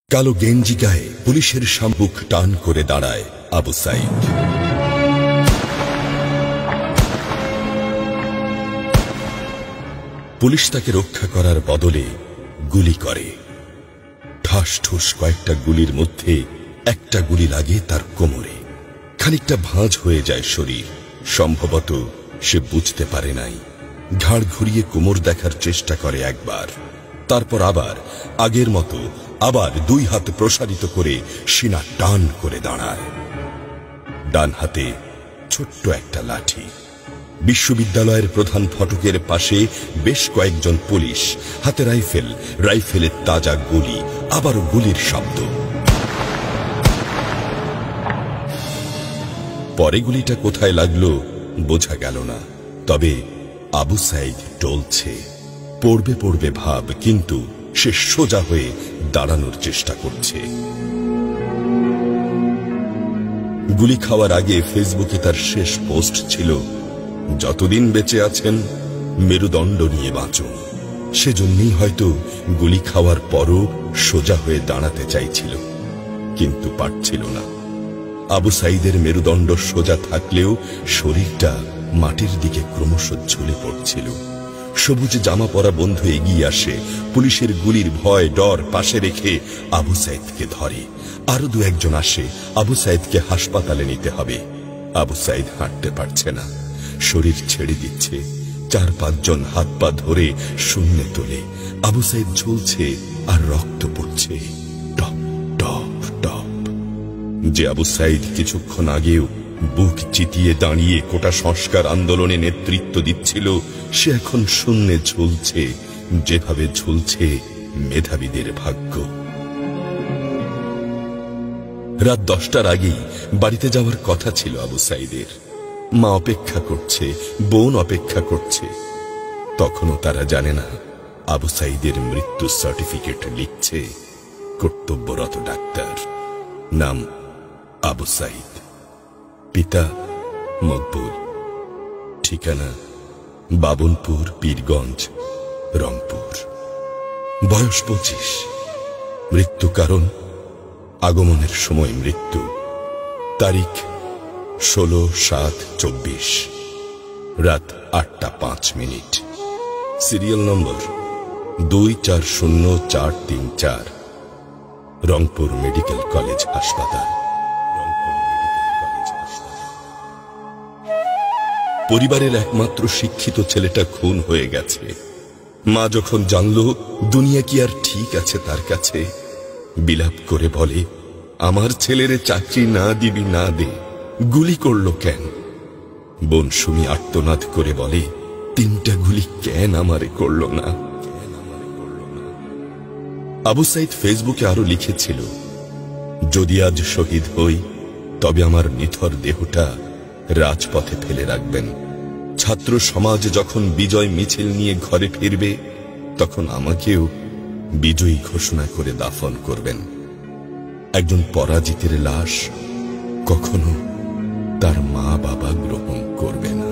কালো গেঞ্জি গায়ে পুলিশের শামুক টান করে দাঁড়ায় আবু সাইদ। পুলিশ তাকে রক্ষা করার বদলে গুলি করে। ঠাস ঠুস কয়েকটা গুলির মধ্যে একটা গুলি লাগে তার কোমরে। খানিকটা ভাঁজ হয়ে যায় শরীর। সম্ভবত সে বুঝতে পারে নাই। ঘাড় ঘুরিয়ে কোমর দেখার চেষ্টা করে একবার, তারপর আবার আগের মতো আবার দুই হাত প্রসারিত করে সিনা টান করে দাঁড়ায়। ডান হাতে ছোট্ট একটা লাঠি। বিশ্ববিদ্যালয়ের প্রধান ফটকের পাশে বেশ কয়েকজন পুলিশ, হাতে রাইফেল, রাইফেলের তাজা গুলি, আবারও গুলির শব্দ। পরে গুলিটা কোথায় লাগলো বোঝা গেল না। তবে আবু সাইদ টলছে। পড়বে পড়বে ভাব, কিন্তু সে সোজা হয়ে দাঁড়ানোর চেষ্টা করছে। গুলি খাওয়ার আগে ফেসবুকে তার শেষ পোস্ট ছিল, যতদিন বেঁচে আছেন মেরুদণ্ড নিয়ে বাঁচুন। সেজন্যই হয়তো গুলি খাওয়ার পরও সোজা হয়ে দাঁড়াতে চাইছিল, কিন্তু পারছিল না। আবু সাইদের মেরুদণ্ড সোজা থাকলেও শরীরটা মাটির দিকে ক্রমশ ঝুলে পড়ছিল। সবুজ জামা পরা বন্ধু এগিয়ে আসে, পুলিশের গুলির ভয় ডর পাশে রেখে আবু সাইদকে ধরে। আরো দু একজন আসে, আবু সাইদকে হাসপাতালে নিতে হবে। আবু সাইদ হাঁটতে পারছে না, শরীর ছেড়ে দিচ্ছে। 4-5 জন হাত পা ধরে শূন্যে তোলে। আবু সাইদ ঝুলছে আর রক্ত পড়ছে টপ টপ টপ। যে আবু সাইদ কিছুক্ষণ আগেও বুক চিতিয়ে দাঁড়িয়ে কোটা সংস্কার আন্দোলনে নেতৃত্ব দিচ্ছিল, সে এখন শূন্যে ঝুলছে, যেভাবে ঝুলছে মেধাবীদের ভাগ্য। রাত 10টার আগেই বাড়িতে যাওয়ার কথা ছিল আবু সাইদের। মা অপেক্ষা করছে, বোন অপেক্ষা করছে। তখনও তারা জানে না আবু সাইদের মৃত্যু সার্টিফিকেট লিখছে কর্তব্যরত ডাক্তার। নাম আবু সাইদ, পিতা মকবুল, ঠিকানা বাবনপুর, পীরগঞ্জ, রংপুর। বয়স 25। মৃত্যু কারণ আগমনের সময় মৃত্যু। তারিখ 16/7/24, রাত 8টা 5 minute. Serial number 240434, Rangpur medical college হাসপাতাল। পরিবারের একমাত্র শিক্ষিত ছেলেটা খুন হয়ে গেছে। মা যখন জানল দুনিয়া কি আর ঠিক আছে তার কাছে, বিলাপ করে বলে, আমার ছেলেরে চাকরি না দিবি না দে, গুলি করলো কেন? বোন সুমি আর্তনাদ করে বলে, 3টা গুলি কেন আমারে করলো না? আবু সাইদ ফেসবুকে আরো লিখেছিল, যদি আজ শহীদ হই তবে আমার নিথর দেহটা রাজপথে ফেলে রাখবেন। ছাত্র সমাজ যখন বিজয় মিছিল নিয়ে ঘরে ফিরবে, তখন আমাকেও বিজয়ী ঘোষণা করে দাফন করবেন। একজন পরাজিতের লাশ কখনো তার মা বাবা গ্রহণ করবে না।